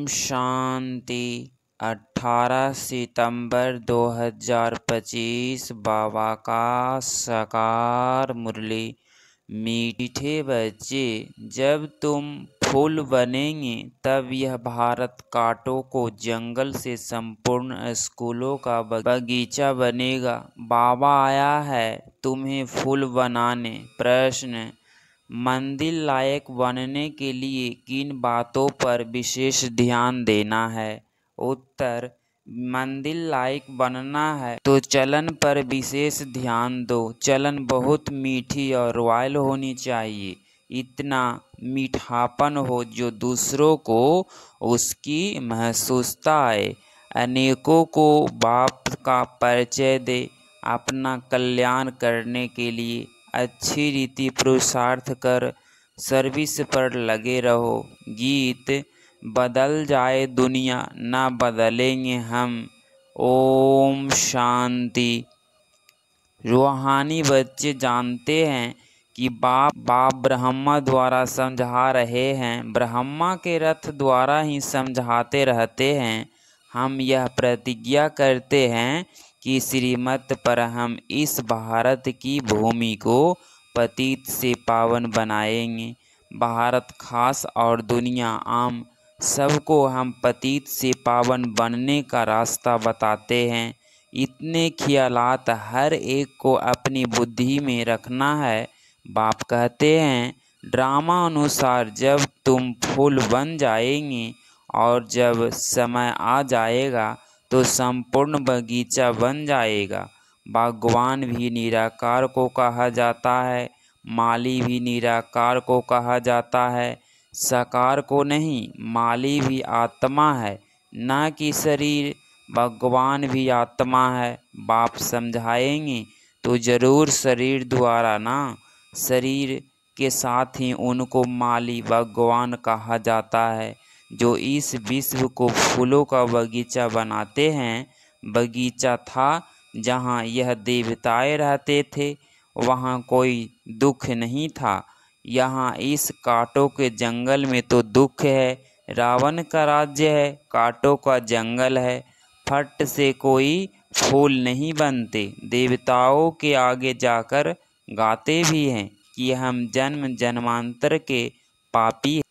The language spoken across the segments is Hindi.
शांति। 18 सितंबर 2025 बाबा का साकार मुरली। मीठे बच्चे, जब तुम फूल बनेंगे तब यह भारत कांटों को जंगल से संपूर्ण स्कूलों का बगीचा बनेगा। बाबा आया है तुम्हें फूल बनाने। प्रश्न: मंदिर लायक बनने के लिए किन बातों पर विशेष ध्यान देना है? उत्तर: मंदिर लायक बनना है तो चलन पर विशेष ध्यान दो। चलन बहुत मीठी और रॉयल होनी चाहिए। इतना मीठापन हो जो दूसरों को उसकी महसूसता आए। अनेकों को बाप का परिचय दे। अपना कल्याण करने के लिए अच्छी रीति पुरुषार्थ कर सर्विस पर लगे रहो। गीत: बदल जाए दुनिया ना बदलेंगे हम। ओम शांति। रूहानी बच्चे जानते हैं कि बाप ब्रह्मा द्वारा समझा रहे हैं। ब्रह्मा के रथ द्वारा ही समझाते रहते हैं। हम यह प्रतिज्ञा करते हैं कि श्रीमत पर हम इस भारत की भूमि को पतित से पावन बनाएंगे। भारत खास और दुनिया आम सबको हम पतित से पावन बनने का रास्ता बताते हैं। इतने ख्यालात हर एक को अपनी बुद्धि में रखना है। बाप कहते हैं, ड्रामा अनुसार जब तुम फूल बन जाएंगे और जब समय आ जाएगा तो संपूर्ण बगीचा बन जाएगा। बागवान भी निराकार को कहा जाता है, माली भी निराकार को कहा जाता है। साकार को नहीं, माली भी आत्मा है, न कि शरीर। भगवान भी आत्मा है। बाप समझाएंगे तो जरूर शरीर द्वारा ना, शरीर के साथ ही उनको माली भगवान कहा जाता है, जो इस विश्व को फूलों का बगीचा बनाते हैं। बगीचा था जहाँ यह देवताएं रहते थे, वहाँ कोई दुख नहीं था। यहाँ इस कांटों के जंगल में तो दुख है। रावण का राज्य है, कांटों का जंगल है। फट से कोई फूल नहीं बनते। देवताओं के आगे जाकर गाते भी हैं कि हम जन्म जन्मांतर के पापी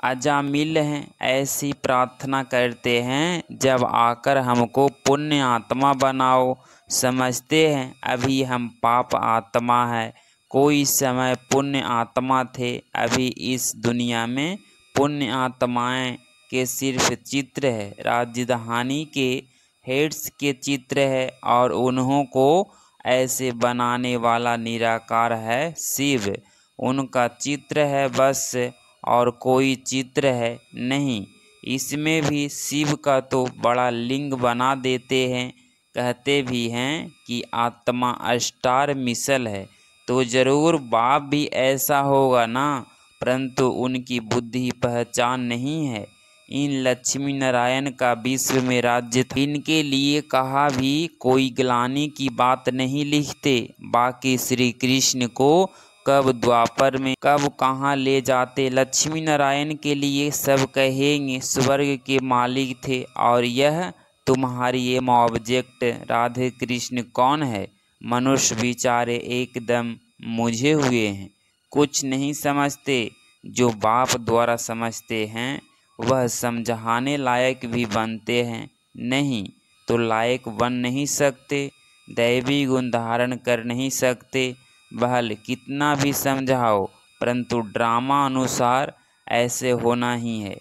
अजामिल हैं। ऐसी प्रार्थना करते हैं, जब आकर हमको पुण्य आत्मा बनाओ। समझते हैं अभी हम पाप आत्मा है। कोई समय पुण्य आत्मा थे। अभी इस दुनिया में पुण्य आत्माएं के सिर्फ चित्र है। राजधानी के हेड्स के चित्र है और उन्हों को ऐसे बनाने वाला निराकार है शिव। उनका चित्र है बस, और कोई चित्र है नहीं। इसमें भी शिव का तो बड़ा लिंग बना देते हैं। कहते भी हैं कि आत्मा स्टार मिसल है, तो जरूर बाप भी ऐसा होगा ना, परंतु उनकी बुद्धि पहचान नहीं है। इन लक्ष्मी नारायण का विश्व में राज्य था। इनके लिए कहा भी कोई ग्लानि की बात नहीं लिखते। बाकी श्री कृष्ण को कब द्वापर में कब कहाँ ले जाते। लक्ष्मी नारायण के लिए सब कहेंगे स्वर्ग के मालिक थे, और यह तुम्हारी एम ऑब्जेक्ट राधे कृष्ण कौन है? मनुष्य बेचारे एकदम मुझे हुए हैं, कुछ नहीं समझते। जो बाप द्वारा समझते हैं वह समझाने लायक भी बनते हैं, नहीं तो लायक बन नहीं सकते। दैवी गुण धारण कर नहीं सकते। बहल कितना भी समझाओ, परंतु ड्रामा अनुसार ऐसे होना ही है।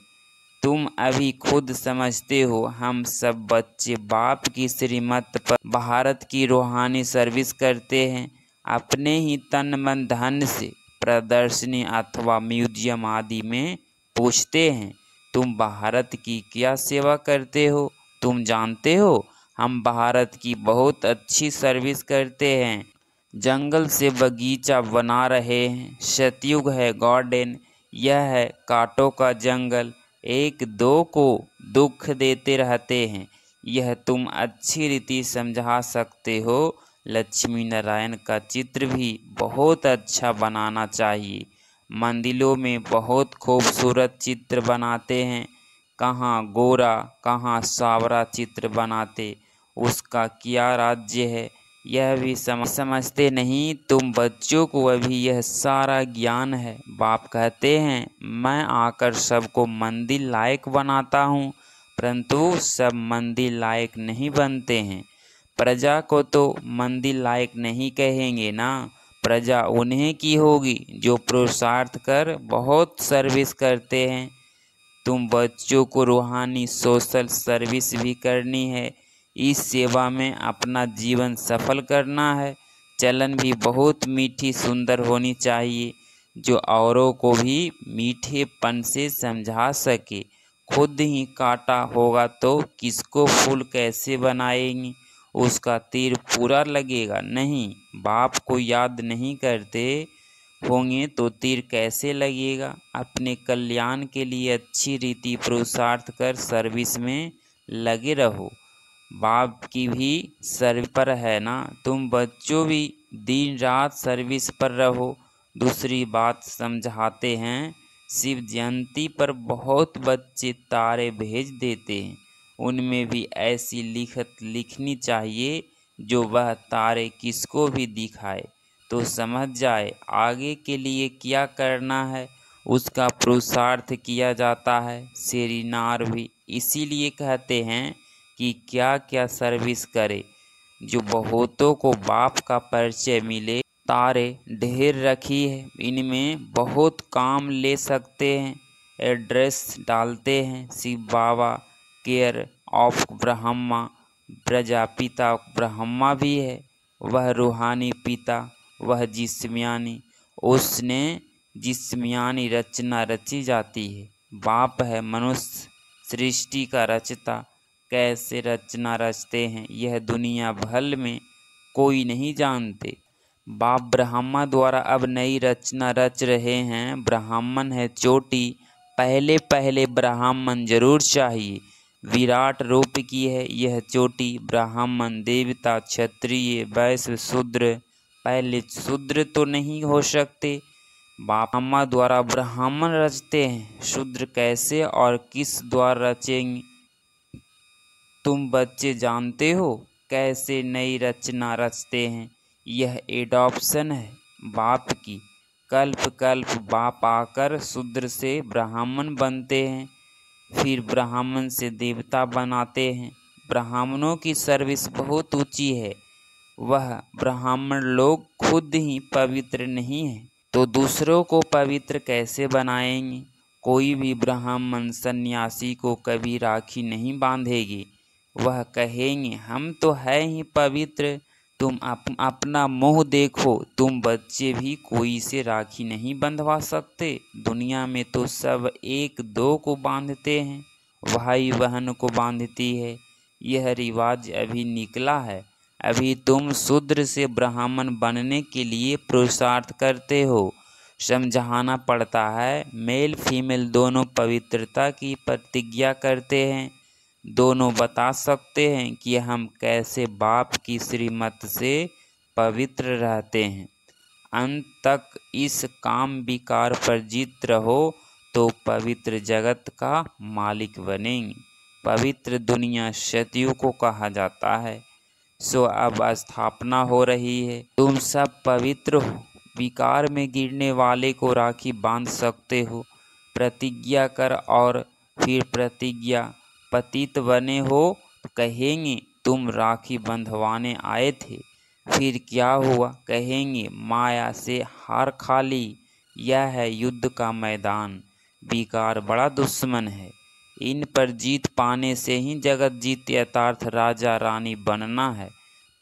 तुम अभी खुद समझते हो, हम सब बच्चे बाप की श्रीमत पर भारत की रूहानी सर्विस करते हैं। अपने ही तन मन धन से प्रदर्शनी अथवा म्यूजियम आदि में पूछते हैं, तुम भारत की क्या सेवा करते हो? तुम जानते हो हम भारत की बहुत अच्छी सर्विस करते हैं। जंगल से बगीचा बना रहे हैं। सतयुग है गार्डन, यह है कांटों का जंगल। एक दो को दुख देते रहते हैं। यह तुम अच्छी रीति समझा सकते हो। लक्ष्मी नारायण का चित्र भी बहुत अच्छा बनाना चाहिए। मंदिरों में बहुत खूबसूरत चित्र बनाते हैं। कहाँ गोरा कहाँ सावरा चित्र बनाते, उसका क्या राज्य है यह भी समझते नहीं तुम बच्चों को अभी यह सारा ज्ञान है। बाप कहते हैं मैं आकर सबको मंदिर लायक बनाता हूँ, परंतु सब मंदिर लायक नहीं बनते हैं। प्रजा को तो मंदिर लायक नहीं कहेंगे ना, प्रजा उन्हें की होगी जो पुरुषार्थ कर बहुत सर्विस करते हैं। तुम बच्चों को रूहानी सोशल सर्विस भी करनी है, इस सेवा में अपना जीवन सफल करना है। चलन भी बहुत मीठी सुंदर होनी चाहिए, जो औरों को भी मीठेपन से समझा सके। खुद ही काटा होगा तो किसको फूल कैसे बनाएंगी, उसका तीर पूरा लगेगा नहीं। बाप को याद नहीं करते होंगे तो तीर कैसे लगेगा। अपने कल्याण के लिए अच्छी रीति पुरुषार्थ कर सर्विस में लगे रहो। बाप की भी सर्विस पर है ना, तुम बच्चों भी दिन रात सर्विस पर रहो। दूसरी बात समझाते हैं, शिव जयंती पर बहुत बच्चे तारे भेज देते हैं, उनमें भी ऐसी लिखत लिखनी चाहिए जो वह तारे किसको भी दिखाए तो समझ जाए आगे के लिए क्या करना है, उसका पुरुषार्थ किया जाता है। सेरिनार भी इसीलिए कहते हैं कि क्या क्या सर्विस करे, जो बहुतों को बाप का परिचय मिले। तारे ढेर रखी है, इनमें बहुत काम ले सकते हैं। एड्रेस डालते हैं शिव बाबा केयर ऑफ ब्रह्मा, प्रजापिता ब्रह्मा भी है, वह रूहानी पिता, वह जिस्मानी, उसने जिस्मानी रचना रची जाती है। बाप है मनुष्य सृष्टि का रचता, कैसे रचना रचते हैं यह दुनिया भर में कोई नहीं जानते। बाप ब्रह्मा द्वारा अब नई रचना रच रहे हैं। ब्राह्मण है चोटी, पहले पहले ब्राह्मण जरूर चाहिए। विराट रूप की है यह चोटी, ब्राह्मण देवता क्षत्रिय वैश्य शूद्र, पहले शूद्र तो नहीं हो सकते। ब्रह्मा द्वारा ब्राह्मण रचते हैं, शूद्र कैसे और किस द्वारा रचेंगे। तुम बच्चे जानते हो कैसे नई रचना रचते हैं, यह एडॉप्शन है बाप की। कल्प कल्प बाप आकर शूद्र से ब्राह्मण बनते हैं, फिर ब्राह्मण से देवता बनाते हैं। ब्राह्मणों की सर्विस बहुत ऊंची है, वह ब्राह्मण लोग खुद ही पवित्र नहीं है तो दूसरों को पवित्र कैसे बनाएंगे। कोई भी ब्राह्मण सन्यासी को कभी राखी नहीं बांधेगी, वह कहेंगे हम तो है ही पवित्र, तुम अपना मुंह देखो। तुम बच्चे भी कोई से राखी नहीं बंधवा सकते, दुनिया में तो सब एक दो को बांधते हैं, भाई बहन को बांधती है। यह रिवाज अभी निकला है, अभी तुम शूद्र से ब्राह्मण बनने के लिए पुरुषार्थ करते हो। समझाना पड़ता है, मेल फीमेल दोनों पवित्रता की प्रतिज्ञा करते हैं, दोनों बता सकते हैं कि हम कैसे बाप की श्रीमत से पवित्र रहते हैं। अंत तक इस काम विकार पर जीत रहो तो पवित्र जगत का मालिक बनेंगे। पवित्र दुनिया सतयुग को कहा जाता है, सो अब स्थापना हो रही है। तुम सब पवित्र हो, विकार में गिरने वाले को राखी बांध सकते हो। प्रतिज्ञा कर और फिर प्रतिज्ञा पतित बने हो तो कहेंगे तुम राखी बंधवाने आए थे, फिर क्या हुआ, कहेंगे माया से हार खा ली। यह है युद्ध का मैदान, विकार बड़ा दुश्मन है, इन पर जीत पाने से ही जगत जीत यथार्थ राजा रानी बनना है।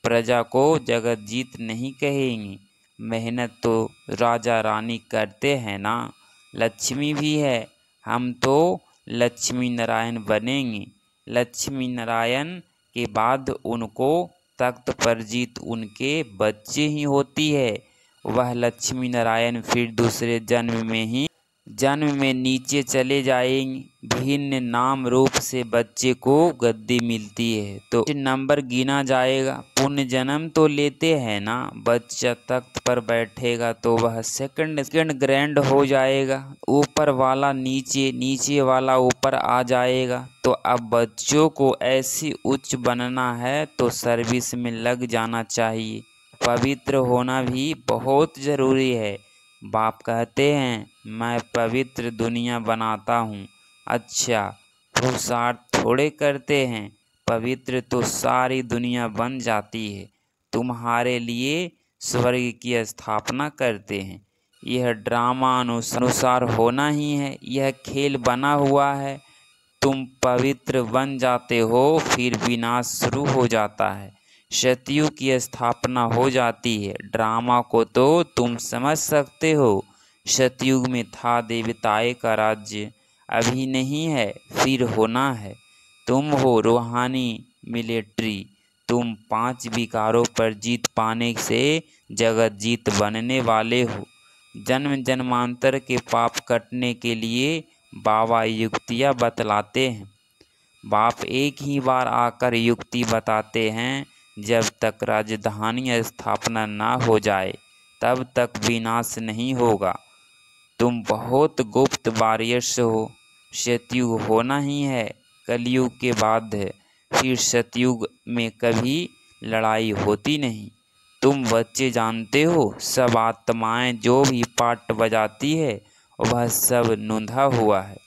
प्रजा को जगत जीत नहीं कहेंगे, मेहनत तो राजा रानी करते हैं ना। लक्ष्मी भी है, हम तो लक्ष्मी नारायण बनेंगे। लक्ष्मी नारायण के बाद उनको तख्त पर जीत उनके बच्चे ही होती है। वह लक्ष्मी नारायण फिर दूसरे जन्म में ही जन्म में नीचे चले जाएंगे, भिन्न नाम रूप से बच्चे को गद्दी मिलती है तो नंबर गिना जाएगा। पुण्य जन्म तो लेते हैं ना, बच्चा तख्त पर बैठेगा तो वह सेकंड ग्रैंड हो जाएगा। ऊपर वाला नीचे, नीचे वाला ऊपर आ जाएगा। तो अब बच्चों को ऐसी उच्च बनना है तो सर्विस में लग जाना चाहिए। पवित्र होना भी बहुत ज़रूरी है। बाप कहते हैं मैं पवित्र दुनिया बनाता हूँ। अच्छा, पुरुषार्थ थोड़े करते हैं, पवित्र तो सारी दुनिया बन जाती है। तुम्हारे लिए स्वर्ग की स्थापना करते हैं। यह ड्रामा अनुसार होना ही है, यह खेल बना हुआ है। तुम पवित्र बन जाते हो, फिर विनाश शुरू हो जाता है, सतयुग की स्थापना हो जाती है। ड्रामा को तो तुम समझ सकते हो। सतयुग में था देवताएं का राज्य, अभी नहीं है, फिर होना है। तुम हो रूहानी मिलिट्री। तुम 5 विकारों पर जीत पाने से जगत जीत बनने वाले हो। जन्म जन्मांतर के पाप कटने के लिए बाबा युक्तियाँ बतलाते हैं। बाप एक ही बार आकर युक्ति बताते हैं, जब तक राजधानी स्थापना ना हो जाए तब तक विनाश नहीं होगा। तुम बहुत गुप्त वॉरियर्स हो। सतयुग होना ही है, कलयुग के बाद है, फिर सतयुग में कभी लड़ाई होती नहीं। तुम बच्चे जानते हो, सब आत्माएं जो भी पाठ बजाती है वह सब नूंधा हुआ है।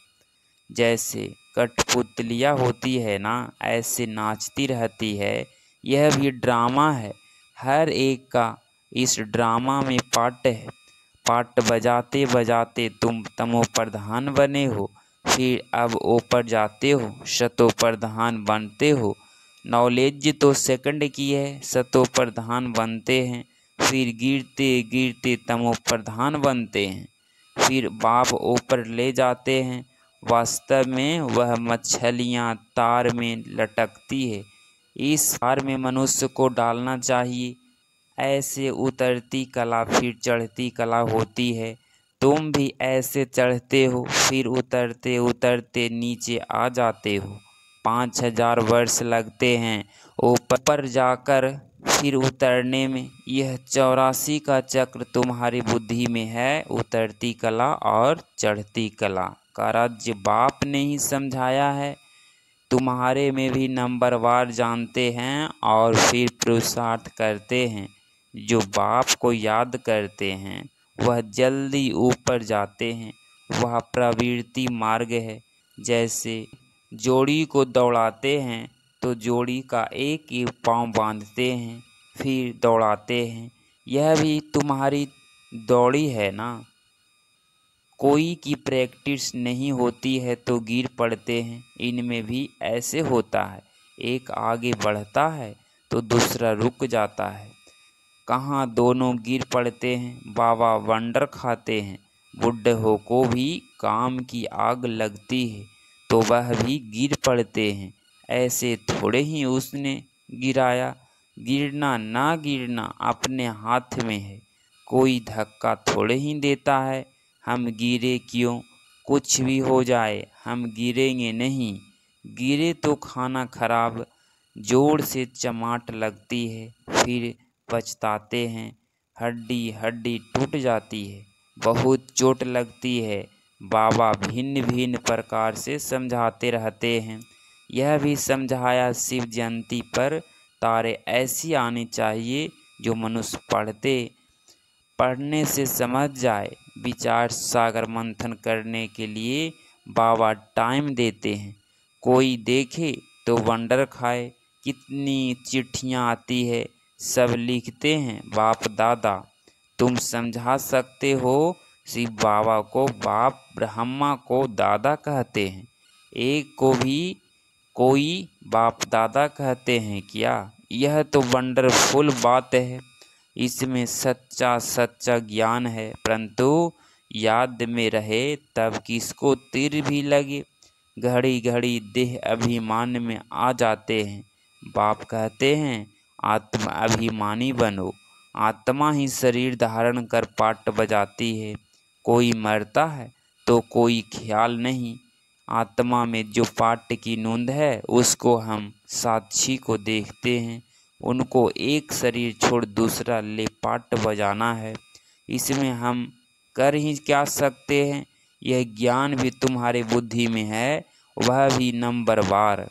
जैसे कठपुतलियाँ होती है ना, ऐसे नाचती रहती है। यह भी ड्रामा है, हर एक का इस ड्रामा में पार्ट है। पार्ट बजाते बजाते तुम तमो प्रधान बने हो, फिर अब ऊपर जाते हो, शतो प्रधान बनते हो। नॉलेज तो सेकंड की है, शतो प्रधान बनते हैं, फिर गिरते गिरते तमो प्रधान बनते हैं, फिर बाप ऊपर ले जाते हैं। वास्तव में वह मछलियाँ तार में लटकती है, इस तार में मनुष्य को डालना चाहिए। ऐसे उतरती कला फिर चढ़ती कला होती है। तुम भी ऐसे चढ़ते हो, फिर उतरते उतरते नीचे आ जाते हो। 5000 वर्ष लगते हैं ऊपर जाकर फिर उतरने में। यह 84 का चक्र तुम्हारी बुद्धि में है, उतरती कला और चढ़ती कला का राज्य बाप ने ही समझाया है। तुम्हारे में भी नंबरवार जानते हैं और फिर पुरुषार्थ करते हैं। जो बाप को याद करते हैं वह जल्दी ऊपर जाते हैं। वह प्रवृत्ति मार्ग है। जैसे जोड़ी को दौड़ाते हैं तो जोड़ी का एक ही पाँव बांधते हैं, फिर दौड़ाते हैं। यह भी तुम्हारी दौड़ी है ना। कोई की प्रैक्टिस नहीं होती है तो गिर पड़ते हैं। इनमें भी ऐसे होता है, एक आगे बढ़ता है तो दूसरा रुक जाता है। कहाँ दोनों गिर पड़ते हैं। बाबा वंडर खाते हैं। बुड्ढों को भी काम की आग लगती है तो वह भी गिर पड़ते हैं। ऐसे थोड़े ही उसने गिराया। गिरना ना गिरना अपने हाथ में है। कोई धक्का थोड़े ही देता है। हम गिरे क्यों, कुछ भी हो जाए हम गिरेंगे नहीं। गिरे तो खाना खराब, जोर से चमाट लगती है, फिर पछताते हैं। हड्डी हड्डी टूट जाती है, बहुत चोट लगती है। बाबा भिन्न भिन्न प्रकार से समझाते रहते हैं। यह भी समझाया शिव जयंती पर तारे ऐसी आनी चाहिए जो मनुष्य पढ़ने से समझ जाए। विचार सागर मंथन करने के लिए बाबा टाइम देते हैं। कोई देखे तो वंडर खाए। कितनी चिट्ठियाँ आती है, सब लिखते हैं बाप दादा। तुम समझा सकते हो। शिव बाबा को बाप, ब्रह्मा को दादा कहते हैं। एक को भी कोई बाप दादा कहते हैं क्या? यह तो वंडरफुल बात है। इसमें सच्चा सच्चा ज्ञान है, परंतु याद में रहे तब किसको तीर भी लगे। घड़ी घड़ी देह अभिमान में आ जाते हैं। बाप कहते हैं आत्म अभिमानी बनो। आत्मा ही शरीर धारण कर पाट बजाती है। कोई मरता है तो कोई ख्याल नहीं। आत्मा में जो पाठ की नोंद है उसको हम साक्षी को देखते हैं। उनको एक शरीर छोड़ दूसरा ले पाठ बजाना है। इसमें हम कर ही क्या सकते हैं। यह ज्ञान भी तुम्हारे बुद्धि में है, वह भी नंबरवार।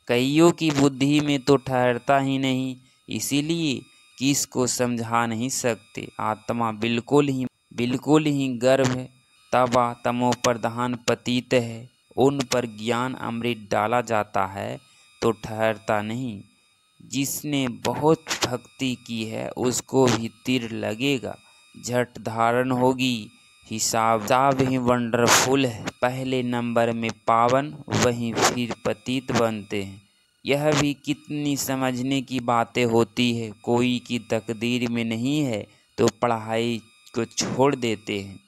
कईयों की बुद्धि में तो ठहरता ही नहीं, इसीलिए किसको समझा नहीं सकते। आत्मा बिल्कुल ही गर्भ तवा तमो प्रधान पतित है। उन पर ज्ञान अमृत डाला जाता है तो ठहरता नहीं। जिसने बहुत भक्ति की है उसको भी तीर लगेगा, झट धारण होगी। हिसाब ही वंडरफुल है। पहले नंबर में पावन, वहीं फिर पतित बनते हैं। यह भी कितनी समझने की बातें होती है। कोई की तकदीर में नहीं है तो पढ़ाई को छोड़ देते हैं।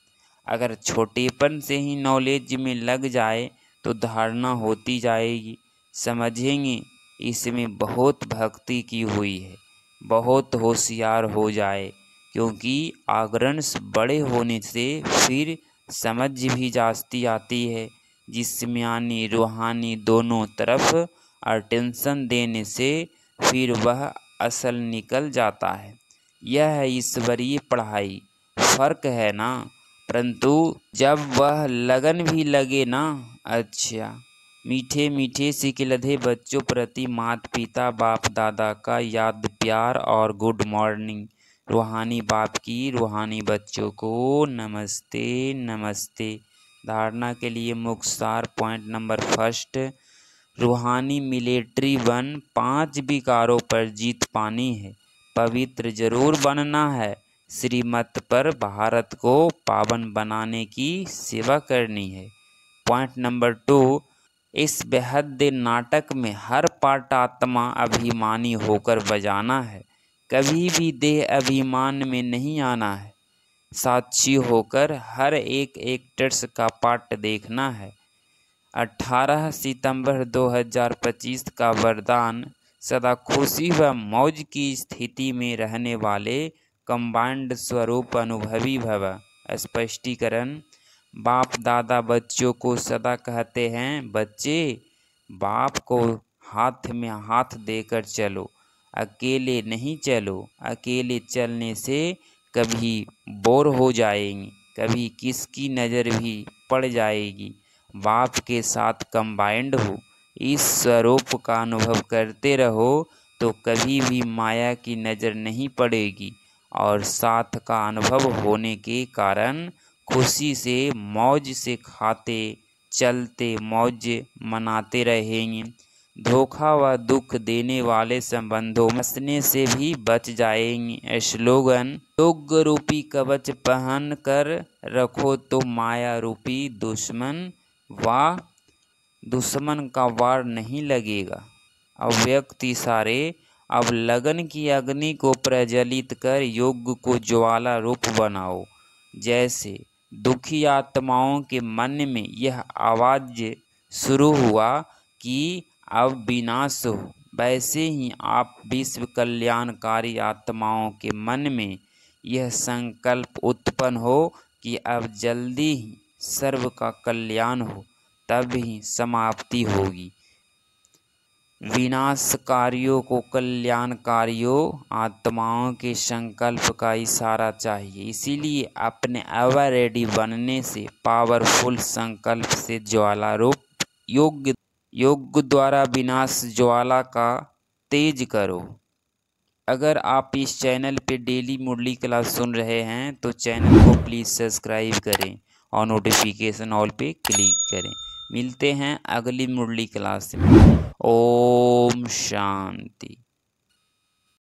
अगर छोटेपन से ही नॉलेज में लग जाए तो धारणा होती जाएगी। समझेंगे इसमें बहुत भक्ति की हुई है। बहुत होशियार हो जाए, क्योंकि आग्रंश बड़े होने से फिर समझ भी जास्ती आती है। जिस्मानी रूहानी दोनों तरफ अटेंशन देने से फिर वह असल निकल जाता है। यह है ईश्वरीय पढ़ाई। फर्क है ना, परंतु जब वह लगन भी लगे ना। अच्छा, मीठे मीठे सिखिलधे बच्चों प्रति माता पिता बाप दादा का याद प्यार और गुड मॉर्निंग। रूहानी बाप की रूहानी बच्चों को नमस्ते नमस्ते। धारणा के लिए मुख्य सार पॉइंट नंबर फर्स्ट, रूहानी मिलिट्री 1 5 विकारों पर जीत पानी है। पवित्र जरूर बनना है। श्रीमत पर भारत को पावन बनाने की सेवा करनी है। पॉइंट नंबर 2, इस बेहद नाटक में हर पार्ट आत्मा अभिमानी होकर बजाना है। कभी भी देह अभिमान में नहीं आना है। साक्षी होकर हर एक एक्टर्स का पार्ट देखना है। 18 सितंबर 2025 का वरदान, सदा खुशी व मौज की स्थिति में रहने वाले कंबाइंड स्वरूप अनुभवी भव। स्पष्टीकरण, बाप दादा बच्चों को सदा कहते हैं, बच्चे बाप को हाथ में हाथ देकर चलो, अकेले नहीं चलो। अकेले चलने से कभी बोर हो जाएंगे, कभी किसकी नज़र भी पड़ जाएगी। बाप के साथ कंबाइंड हो, इस स्वरूप का अनुभव करते रहो तो कभी भी माया की नज़र नहीं पड़ेगी। और साथ का अनुभव होने के कारण खुशी से मौज से खाते चलते मौज मनाते रहेंगे। धोखा व दुख देने वाले संबंधों मसने से भी बच जाएंगे। स्लोगन, योग रूपी कवच पहन कर रखो तो माया रूपी दुश्मन का वार नहीं लगेगा। अव्यक्त इशारे, अब लगन की अग्नि को प्रज्वलित कर योग को ज्वाला रूप बनाओ। जैसे दुखी आत्माओं के मन में यह आवाज शुरू हुआ कि अब विनाश हो, वैसे ही आप विश्व कल्याणकारी आत्माओं के मन में यह संकल्प उत्पन्न हो कि अब जल्दी ही सर्व का कल्याण हो, तब ही समाप्ति होगी। विनाशकारियों को कल्याणकारियों आत्माओं के संकल्प का इशारा चाहिए। इसीलिए अपने एवर रेडी बनने से पावरफुल संकल्प से ज्वाला रूप योग द्वारा विनाश ज्वाला का तेज करो। अगर आप इस चैनल पे डेली मुरली क्लास सुन रहे हैं तो चैनल को प्लीज़ सब्सक्राइब करें और नोटिफिकेशन ऑल पे क्लिक करें। मिलते हैं अगली मुरली क्लास में। ओम शांति।